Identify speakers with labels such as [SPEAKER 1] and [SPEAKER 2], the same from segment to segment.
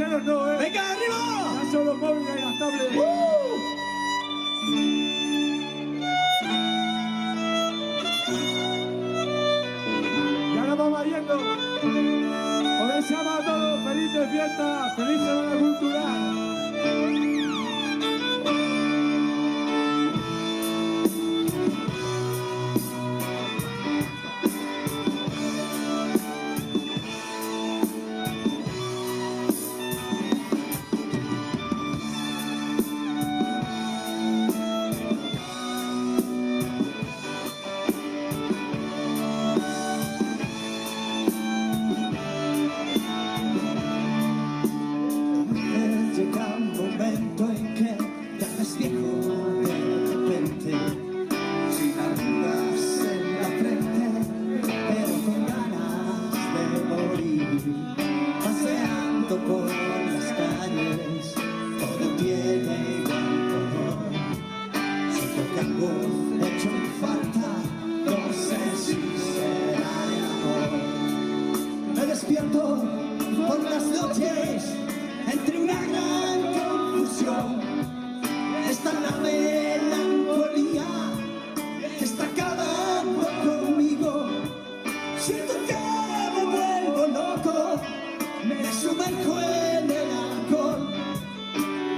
[SPEAKER 1] pucheros no,
[SPEAKER 2] ¡Venga, arriba!
[SPEAKER 1] Ya son los móviles y las tablets. Y ahora vamos yendo. Os deseamos a todos felices fiestas, feliz semana cultural.
[SPEAKER 2] Llega un momento en que te haces viejo de repente, sin arrugas en la frente, pero con ganas de morir, paseando por las calles, todo tiene igual color. Siento que algo he hecho falta, no sé si será el amor. Me despierto por las noches entre una gran confusión. Está la melancolía que está acabando conmigo. Siento que me vuelvo loco, me sumerjo en el alcohol.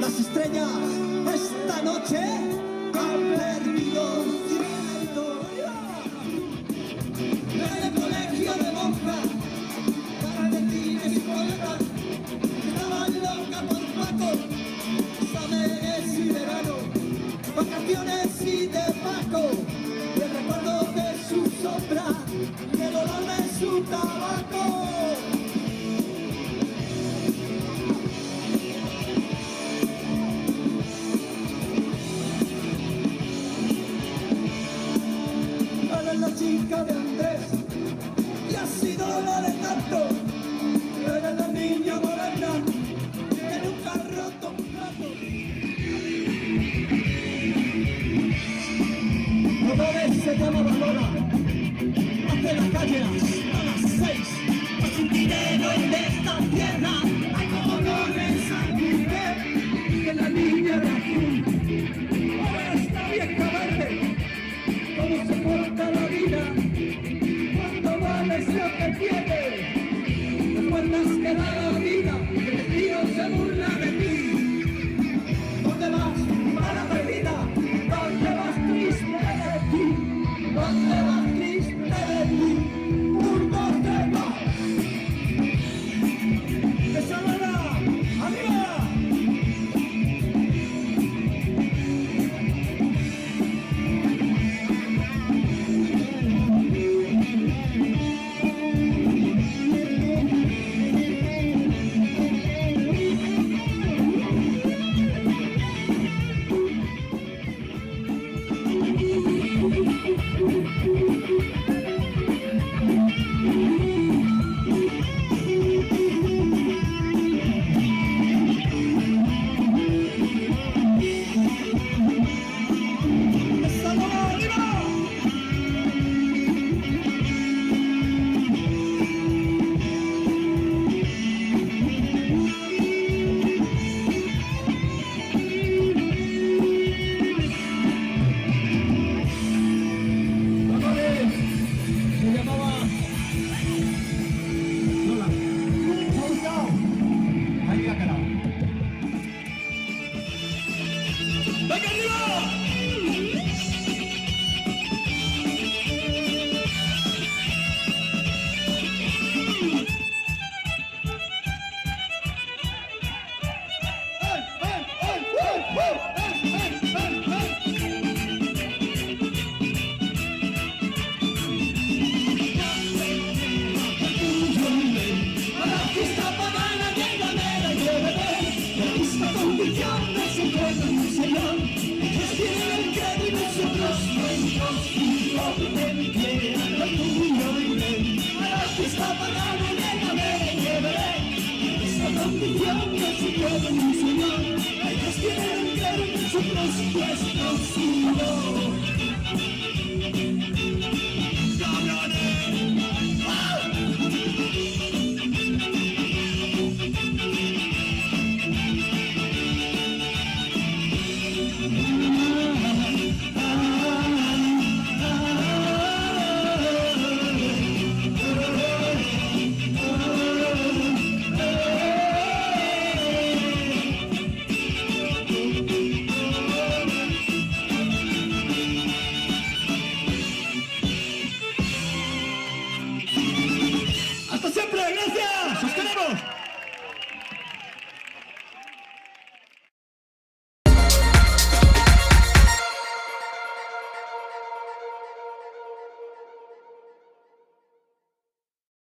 [SPEAKER 2] Las estrellas esta noche han perdido cierto. En el colegio de monjas, para detines y colegas, estaban loca por Paco, exámenes y verano, vacaciones y de Paco, y el recuerdo de su sombra, y el olor de su tabaco. Ahora es la chica de Andrés, y ha sido la de tanto. Era la niña morena que nunca ha roto un plato. Dolores se llamaba Lola, hace las calles a las 6. Pues sin dinero en esta tierra hay como Dolores Aguirre, que la niña de azul. Ahora está vieja verde, cómo se corta la vida, cuánto vales lo que tienes. Recuerdas que da la vida, que el tío se burla de ti. ¿Dónde vas? Para perdida. ¿Dónde vas triste de ti? ¿Dónde vas triste de ti? ¿Por dónde vas? ¡Esa bala! ¡Arriba! Nosotros, pues, no,